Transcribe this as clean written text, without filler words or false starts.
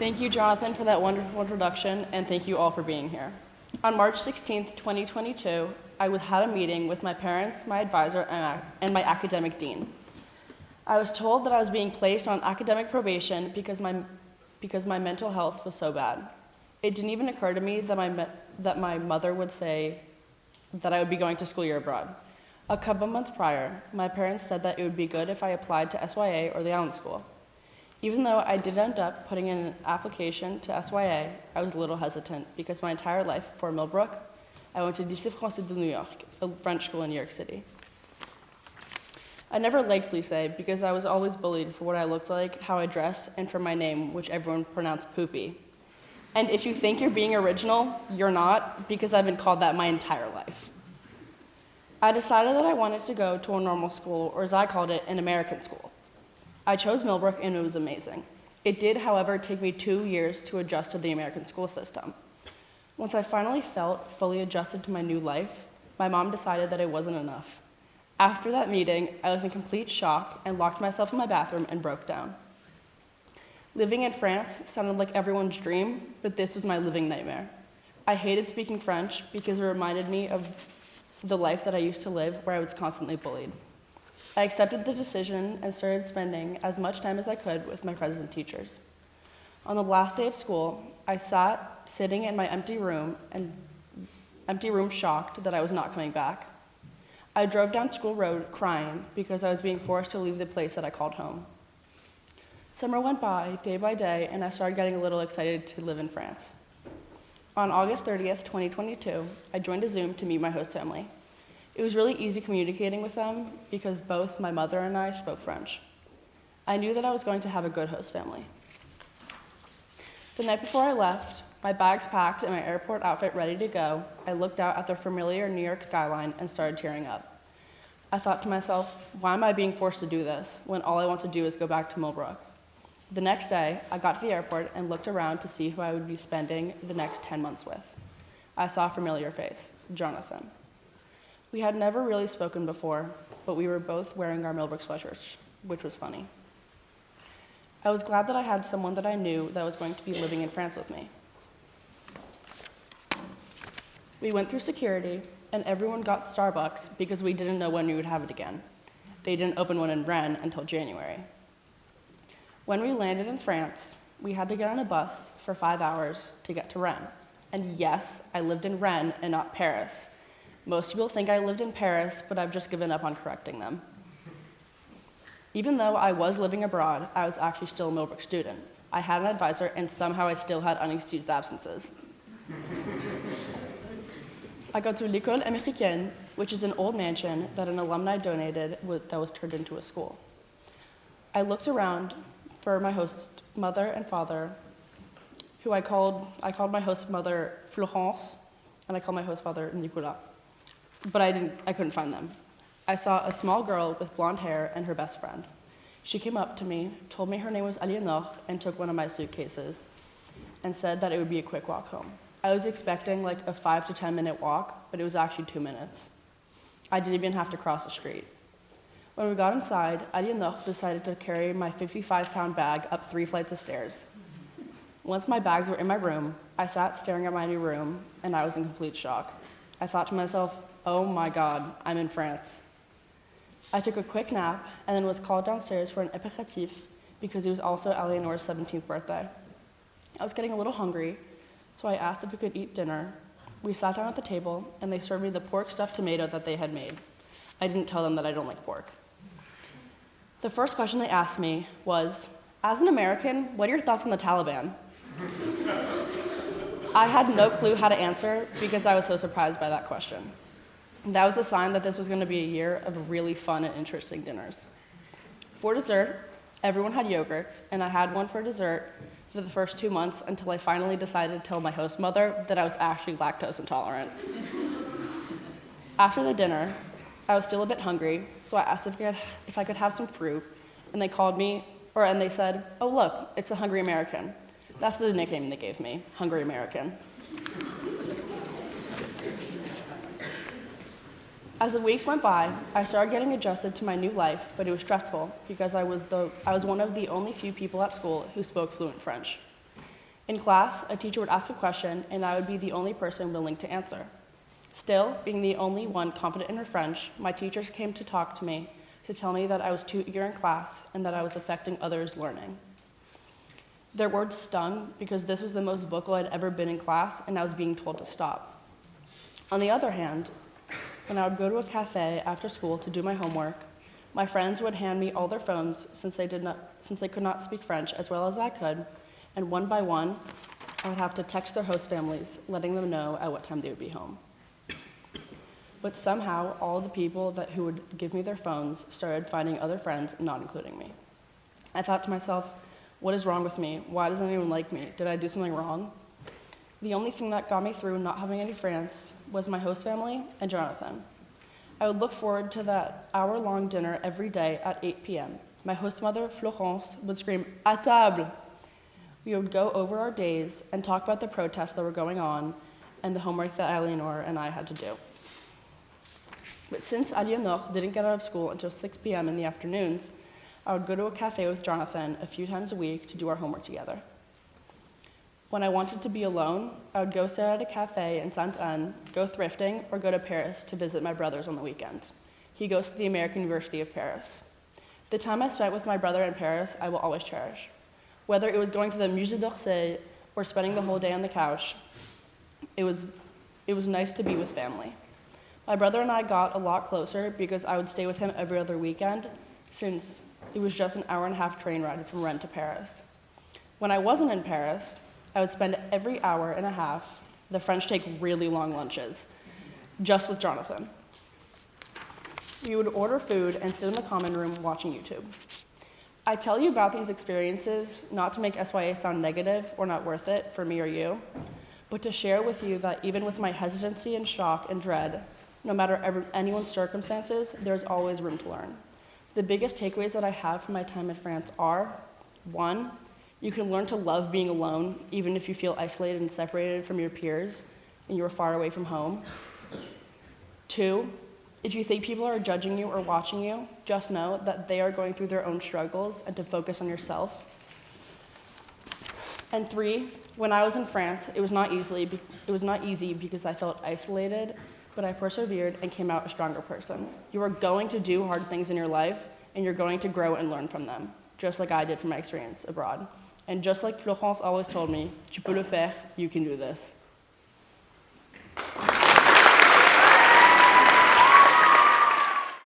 Thank you, Jonathan, for that wonderful introduction, and thank you all for being here. On March 16th, 2022, I had a meeting with my parents, my advisor, and my academic dean. I was told that I was being placed on academic probation because my mental health was so bad. It didn't even occur to me that my mother would say that I would be going to school year abroad. A couple months prior, my parents said that it would be good if I applied to SYA or the Allen School. Even though I did end up putting in an application to SYA, I was a little hesitant because my entire life before Millbrook, I went to Lycée Français de New York, a French school in New York City. I never liked Lycée because I was always bullied for what I looked like, how I dressed, and for my name, which everyone pronounced Poopy. And if you think you're being original, you're not, because I've been called that my entire life. I decided that I wanted to go to a normal school, or as I called it, an American school. I chose Millbrook, and it was amazing. It did, however, take me 2 years to adjust to the American school system. Once I finally felt fully adjusted to my new life, my mom decided that it wasn't enough. After that meeting, I was in complete shock and locked myself in my bathroom and broke down. Living in France sounded like everyone's dream, but this was my living nightmare. I hated speaking French because it reminded me of the life that I used to live where I was constantly bullied. I accepted the decision and started spending as much time as I could with my friends and teachers. On the last day of school, I sat sitting in my empty room shocked that I was not coming back. I drove down School Road crying because I was being forced to leave the place that I called home. Summer went by, day by day, and I started getting a little excited to live in France. On August 30th, 2022, I joined a Zoom to meet my host family. It was really easy communicating with them because both my mother and I spoke French. I knew that I was going to have a good host family. The night before I left, my bags packed and my airport outfit ready to go, I looked out at the familiar New York skyline and started tearing up. I thought to myself, why am I being forced to do this when all I want to do is go back to Millbrook? The next day, I got to the airport and looked around to see who I would be spending the next 10 months with. I saw a familiar face, Jonathan. We had never really spoken before, but we were both wearing our Millbrook sweatshirts, which was funny. I was glad that I had someone that I knew that was going to be living in France with me. We went through security, and everyone got Starbucks because we didn't know when we would have it again. They didn't open one in Rennes until January. When we landed in France, we had to get on a bus for 5 hours to get to Rennes. And yes, I lived in Rennes and not Paris. Most people think I lived in Paris, but I've just given up on correcting them. Even though I was living abroad, I was actually still a Millbrook student. I had an advisor, and somehow I still had unexcused absences. I go to l'École Américaine, which is an old mansion that an alumni donated that was turned into a school. I looked around for my host mother and father, who I called my host mother Florence, and I called my host father Nicolas. But I couldn't find them. I saw a small girl with blonde hair and her best friend. She came up to me, told me her name was Aliénor, and took one of my suitcases, and said that it would be a quick walk home. I was expecting like a 5 to 10 minute walk, but it was actually 2 minutes. I didn't even have to cross the street. When we got inside, Aliénor decided to carry my 55-pound bag up 3 flights of stairs. Once my bags were in my room, I sat staring at my new room, and I was in complete shock. I thought to myself, oh my God, I'm in France. I took a quick nap and then was called downstairs for an apéritif because it was also Aliénor's 17th birthday. I was getting a little hungry, so I asked if we could eat dinner. We sat down at the table, and they served me the pork stuffed tomato that they had made. I didn't tell them that I don't like pork. The first question they asked me was, as an American, what are your thoughts on the Taliban? I had no clue how to answer because I was so surprised by that question. That was a sign that this was going to be a year of really fun and interesting dinners. For dessert, everyone had yogurts, and I had one for dessert for the first 2 months until I finally decided to tell my host mother that I was actually lactose intolerant. After the dinner, I was still a bit hungry, so I asked if I could have some fruit, and they called me, and they said, oh look, it's the Hungry American. That's the nickname they gave me, Hungry American. As the weeks went by, I started getting adjusted to my new life, but it was stressful because I was one of the only few people at school who spoke fluent French. In class, a teacher would ask a question, and I would be the only person willing to answer. Still, being the only one confident in her French, my teachers came to talk to me to tell me that I was too eager in class and that I was affecting others' learning. Their words stung because this was the most vocal I'd ever been in class, and I was being told to stop. On the other hand, when I would go to a cafe after school to do my homework, my friends would hand me all their phones since they could not speak French as well as I could, and one by one, I would have to text their host families, letting them know at what time they would be home. But somehow, all the people who would give me their phones started finding other friends, not including me. I thought to myself, what is wrong with me? Why doesn't anyone like me? Did I do something wrong? The only thing that got me through not having any friends was my host family and Jonathan. I would look forward to that hour-long dinner every day at 8 p.m. My host mother, Florence, would scream, "À table!" We would go over our days and talk about the protests that were going on and the homework that Eleanor and I had to do. But since Eleanor didn't get out of school until 6 p.m. in the afternoons, I would go to a cafe with Jonathan a few times a week to do our homework together. When I wanted to be alone, I would go sit at a cafe in Sainte-Anne, go thrifting, or go to Paris to visit my brothers on the weekends. He goes to the American University of Paris. The time I spent with my brother in Paris, I will always cherish. Whether it was going to the Musée d'Orsay or spending the whole day on the couch, it was nice to be with family. My brother and I got a lot closer because I would stay with him every other weekend, since it was just an hour-and-a-half train ride from Rennes to Paris. When I wasn't in Paris, I would spend every hour and a half, the French take really long lunches, just with Jonathan. We would order food and sit in the common room watching YouTube. I tell you about these experiences not to make SYA sound negative or not worth it for me or you, but to share with you that even with my hesitancy and shock and dread, no matter anyone's circumstances, there's always room to learn. The biggest takeaways that I have from my time in France are, 1, you can learn to love being alone, even if you feel isolated and separated from your peers and you're far away from home. 2, if you think people are judging you or watching you, just know that they are going through their own struggles and to focus on yourself. And 3, when I was in France, it was not easy because I felt isolated, but I persevered and came out a stronger person. You are going to do hard things in your life, and you're going to grow and learn from them, just like I did from my experience abroad. And just like Florence always told me, tu peux le faire, you can do this.